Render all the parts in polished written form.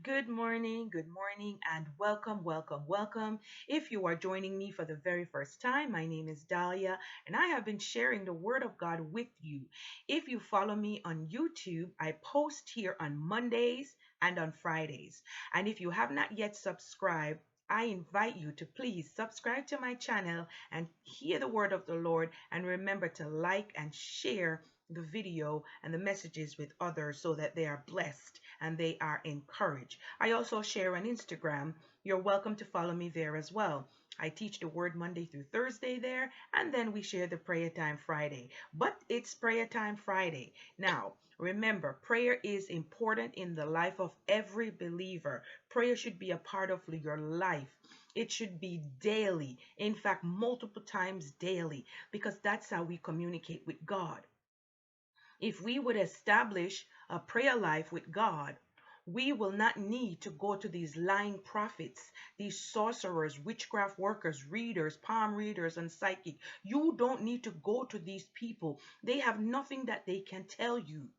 Good morning, and welcome, welcome, welcome. If you are joining me for the very first time, my name is Dahlia, and I have been sharing the Word of God with you. If you follow me on YouTube, I post here on Mondays and on Fridays. And if you have not yet subscribed, I invite you to please subscribe to my channel and hear the word of the Lord. And remember to like and share the video and the messages with others so that they are blessed and they are encouraged. I also share on Instagram. You're welcome to follow me there as well. I teach the word Monday through Thursday there, and then we share the prayer time Friday. But it's prayer time Friday. Now, remember, prayer is important in the life of every believer. Prayer should be a part of your life. It should be daily, in fact, multiple times daily, because that's how we communicate with God. If we would establish a prayer life with God, we will not need to go to these lying prophets, these sorcerers, witchcraft workers, readers, palm readers, and psychic. You don't need to go to these people. They have nothing that they can tell you.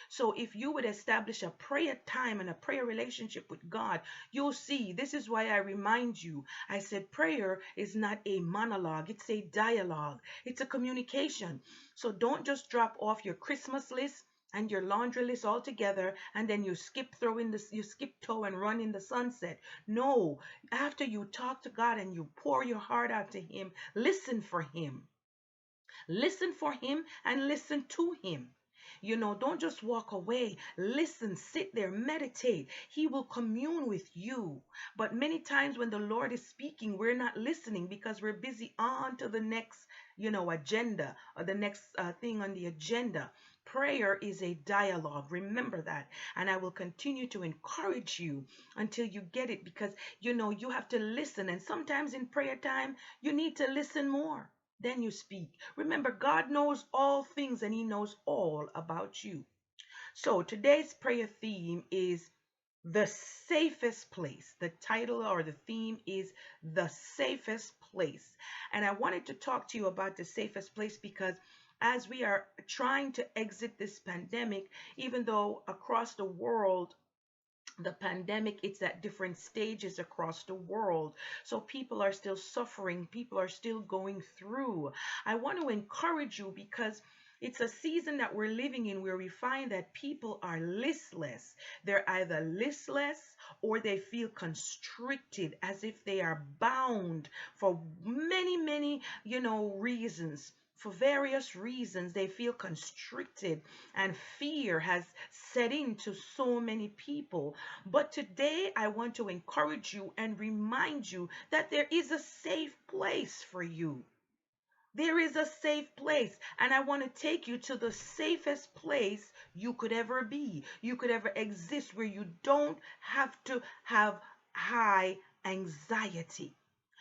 So if you would establish a prayer time and a prayer relationship with God, you'll see. This is why I remind you. I said prayer is not a monologue, it's a dialogue, it's a communication. So don't just drop off your Christmas list and your laundry list all together and then you skip toe and run in the sunset. No, after you talk to God and you pour your heart out to him, listen for him. Listen for him and listen to him. Don't just walk away. Listen, sit there, meditate. He will commune with you. But many times when the Lord is speaking, we're not listening because we're busy on to the next, agenda or the next thing on the agenda. Prayer is a dialogue. Remember that. And I will continue to encourage you until you get it because, you have to listen. And sometimes in prayer time, you need to listen more. Then you speak. Remember, God knows all things and he knows all about you. So today's prayer theme is the safest place. The title or the theme is the safest place. And I wanted to talk to you about the safest place because as we are trying to exit this pandemic, even though across the world the pandemic, it's at different stages across the world, so people are still suffering, people are still going through. I want to encourage you because it's a season that we're living in where we find that people are listless. They're either listless or they feel constricted as if they are bound for many reasons. For various reasons, they feel constricted, and fear has set into so many people. But today, I want to encourage you and remind you that there is a safe place for you. There is a safe place, and I want to take you to the safest place you could ever be, you could ever exist, where you don't have to have high anxiety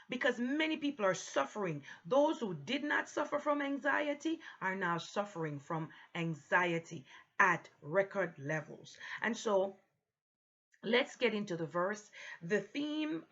because many people are suffering. Those who did not suffer from anxiety are now suffering from anxiety at record levels. And so let's get into the verse. The theme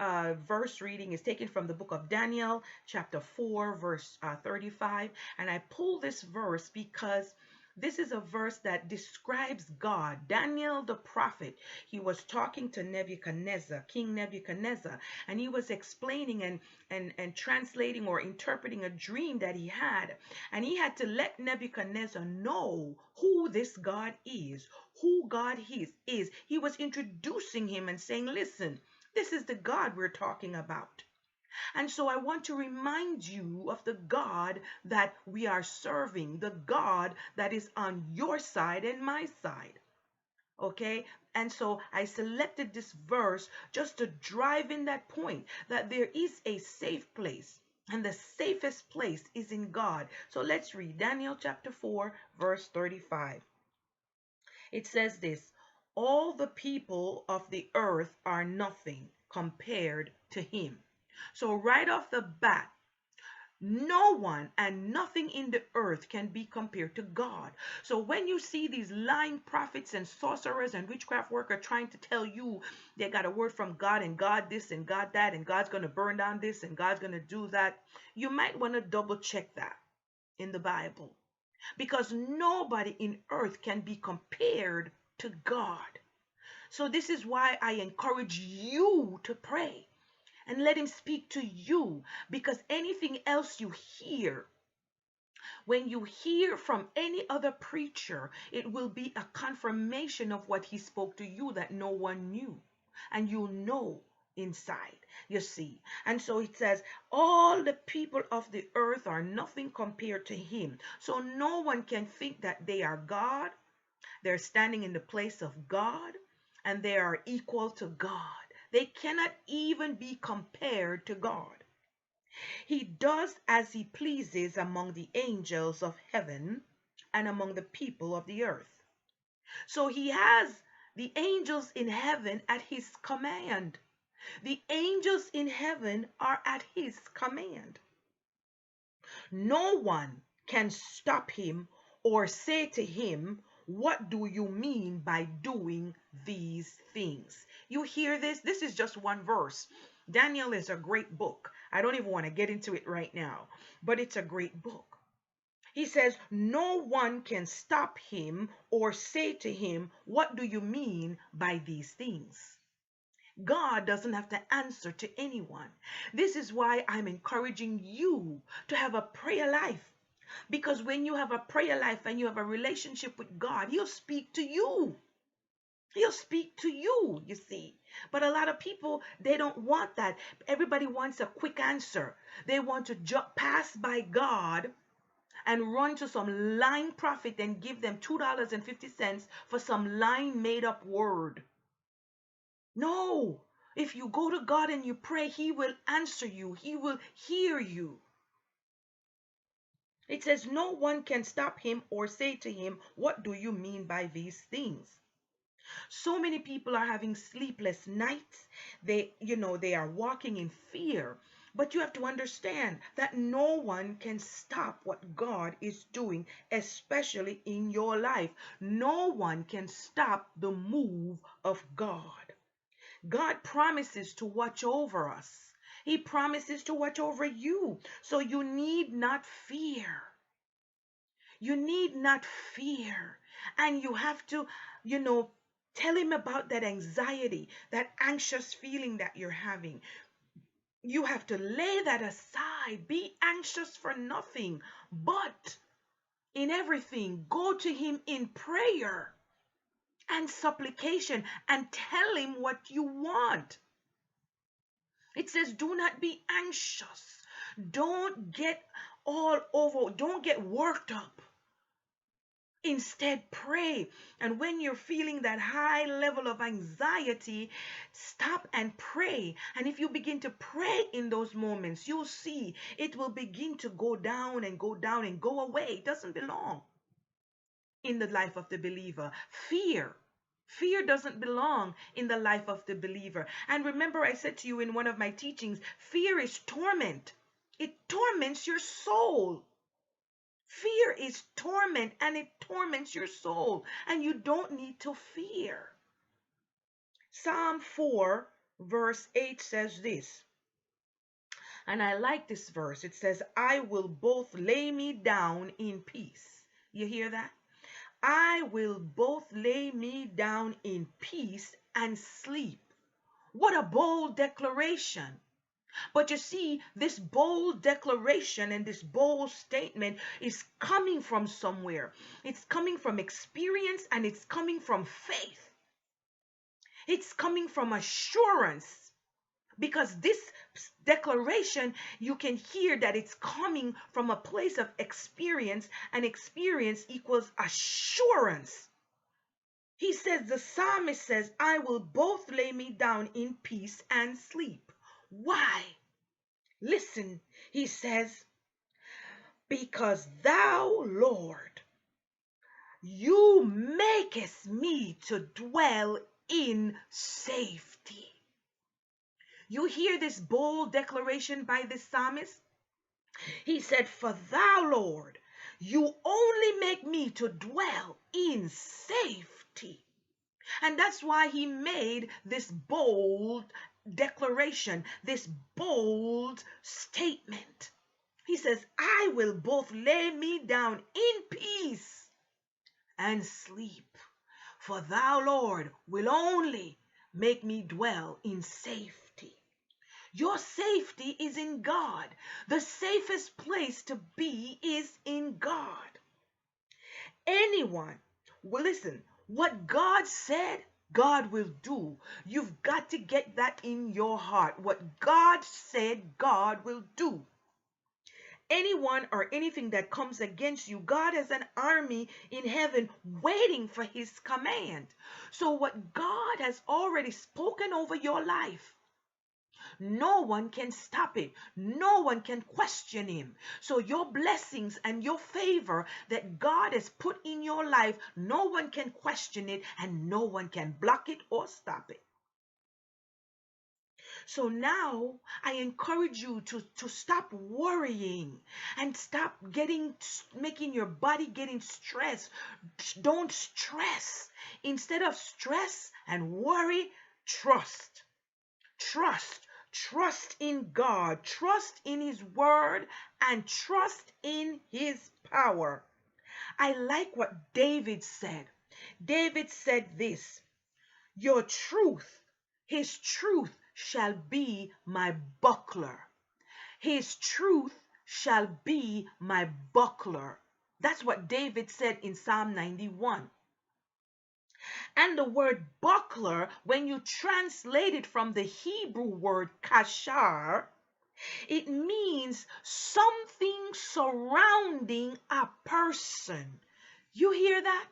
verse reading is taken from the book of Daniel, chapter 4, verse 35. And I pull this verse because this is a verse that describes God. Daniel the prophet, he was talking to Nebuchadnezzar, King Nebuchadnezzar, and he was explaining and translating or interpreting a dream that he had. And he had to let Nebuchadnezzar know who this God is, who God is. He was introducing him and saying, listen, this is the God we're talking about. And so I want to remind you of the God that we are serving, the God that is on your side and my side. Okay? And so I selected this verse just to drive in that point that there is a safe place. And the safest place is in God. So let's read Daniel chapter 4, verse 35. It says this: all the people of the earth are nothing compared to him. So right off the bat, no one and nothing in the earth can be compared to God. So when you see these lying prophets and sorcerers and witchcraft workers trying to tell you they got a word from God and God this and God that and God's going to burn down this and God's going to do that, you might want to double check that in the Bible, because nobody in earth can be compared to God. So this is why I encourage you to pray and let him speak to you, because anything else you hear, when you hear from any other preacher, it will be a confirmation of what he spoke to you that no one knew. And you'll know inside, you see. And so it says, all the people of the earth are nothing compared to him. So no one can think that they are God. They're standing in the place of God and they are equal to God. They cannot even be compared to God. He does as he pleases among the angels of heaven and among the people of the earth. So he has the angels in heaven at his command. The angels in heaven are at his command. No one can stop him or say to him, "What do you mean by doing these things?" You hear this? This is just one verse. Daniel is a great book. I don't even want to get into it right now, but it's a great book. He says, no one can stop him or say to him, "What do you mean by these things?" God doesn't have to answer to anyone. This is why I'm encouraging you to have a prayer life. Because when you have a prayer life and you have a relationship with God, he'll speak to you. He'll speak to you, you see. But a lot of people, they don't want that. Everybody wants a quick answer. They want to pass by God and run to some lying prophet and give them $2.50 for some lying made up word. No. If you go to God and you pray, he will answer you. He will hear you. It says no one can stop him or say to him, "What do you mean by these things?" So many people are having sleepless nights. They are walking in fear. But you have to understand that no one can stop what God is doing, especially in your life. No one can stop the move of God. God promises to watch over us. He promises to watch over you. So you need not fear. You need not fear. And you have to, tell him about that anxiety, that anxious feeling that you're having. You have to lay that aside. Be anxious for nothing, but in everything, go to him in prayer and supplication and tell him what you want. It says, do not be anxious. Don't get all over. Don't get worked up. Instead, pray. And when you're feeling that high level of anxiety, stop and pray. And if you begin to pray in those moments, you'll see it will begin to go down and go down and go away. It doesn't belong in the life of the believer. Fear doesn't belong in the life of the believer. And remember, I said to you in one of my teachings, fear is torment. It torments your soul. Fear is torment, and it torments your soul, and you don't need to fear. Psalm 4 verse 8 says this, and I like this verse. It says, "I will both lay me down in peace." You hear that? "I will both lay me down in peace and sleep." What a bold declaration. But you see, this bold declaration and this bold statement is coming from somewhere. It's coming from experience and it's coming from faith. It's coming from assurance. Because this declaration, you can hear that it's coming from a place of experience, and experience equals assurance. He says, the psalmist says, "I will both lay me down in peace and sleep." Why? Listen, he says, "Because thou, Lord, you makest me to dwell in safety." You hear this bold declaration by the psalmist? He said, "For thou, Lord, you only make me to dwell in safety." And that's why he made this bold declaration, this bold statement. He says, "I will both lay me down in peace and sleep, For thou, Lord, will only make me dwell in safety. Your safety is in God. The safest place to be is in God. Anyone, well, listen, what God said, God will do. You've got to get that in your heart. What God said, God will do. Anyone or anything that comes against you, God has an army in heaven waiting for his command. So what God has already spoken over your life, no one can stop it. No one can question him. So your blessings and your favor that God has put in your life, no one can question it and no one can block it or stop it. So now I encourage you to stop worrying and stop making your body getting stressed. Don't stress. Instead of stress and worry, trust. Trust. Trust in God. Trust in his word and trust in his power. I like what David said. David said this, your truth, his truth shall be my buckler. His truth shall be my buckler. That's what David said in Psalm 91. And the word buckler, when you translate it from the Hebrew word kashar, it means something surrounding a person. You hear that?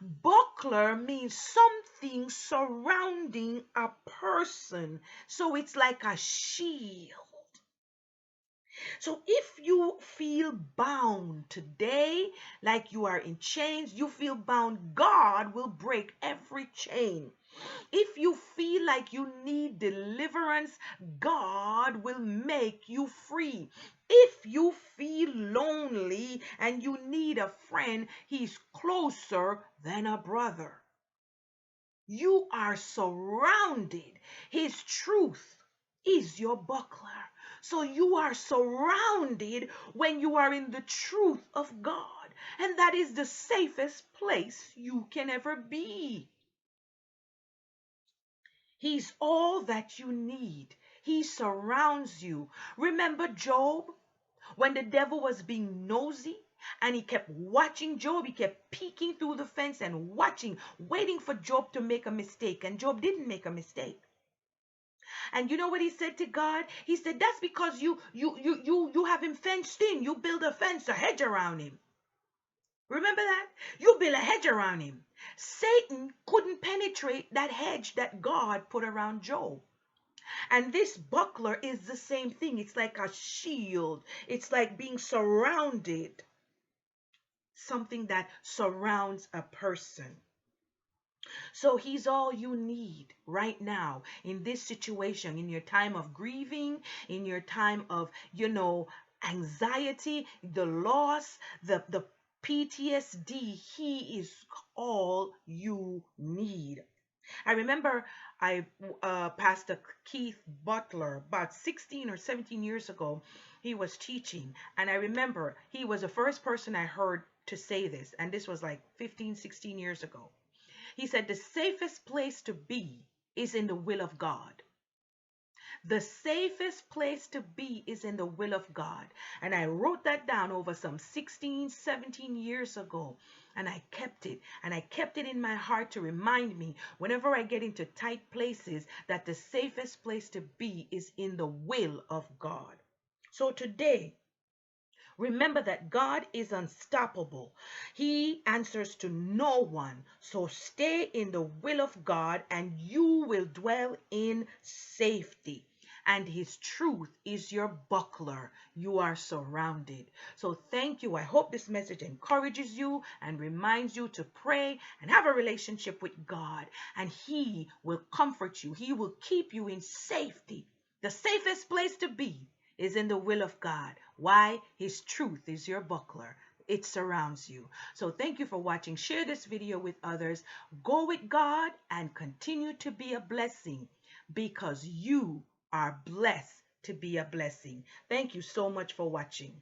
Buckler means something surrounding a person. So it's like a shield. So if you feel bound today, like you are in chains, you feel bound, God will break every chain. If you feel like you need deliverance, God will make you free. If you feel lonely and you need a friend, he's closer than a brother. You are surrounded. His truth is your buckler. So you are surrounded when you are in the truth of God. And that is the safest place you can ever be. He's all that you need. He surrounds you. Remember Job? When the devil was being nosy and he kept watching Job, he kept peeking through the fence and watching, waiting for Job to make a mistake. And Job didn't make a mistake. And you know what he said to God? He said, that's because you have him fenced in. You build a fence, a hedge around him. Remember that? You build a hedge around him. Satan couldn't penetrate that hedge that God put around Job. And this buckler is the same thing. It's like a shield. It's like being surrounded. Something that surrounds a person. So he's all you need right now in this situation, in your time of grieving, in your time of, anxiety, the loss, the PTSD. He is all you need. I remember Pastor Keith Butler, about 16 or 17 years ago, he was teaching. And I remember he was the first person I heard to say this. And this was like 15, 16 years ago. He said, the safest place to be is in the will of God. The safest place to be is in the will of God. And I wrote that down over some 16, 17 years ago. And I kept it. And I kept it in my heart to remind me whenever I get into tight places that the safest place to be is in the will of God. So today, remember that God is unstoppable. He answers to no one. So stay in the will of God and you will dwell in safety. And his truth is your buckler. You are surrounded. So thank you. I hope this message encourages you and reminds you to pray and have a relationship with God. And he will comfort you. He will keep you in safety. The safest place to be is in the will of God. Why? His truth is your buckler. It surrounds you. So thank you for watching. Share this video with others. Go with God and continue to be a blessing because you are blessed to be a blessing. Thank you so much for watching.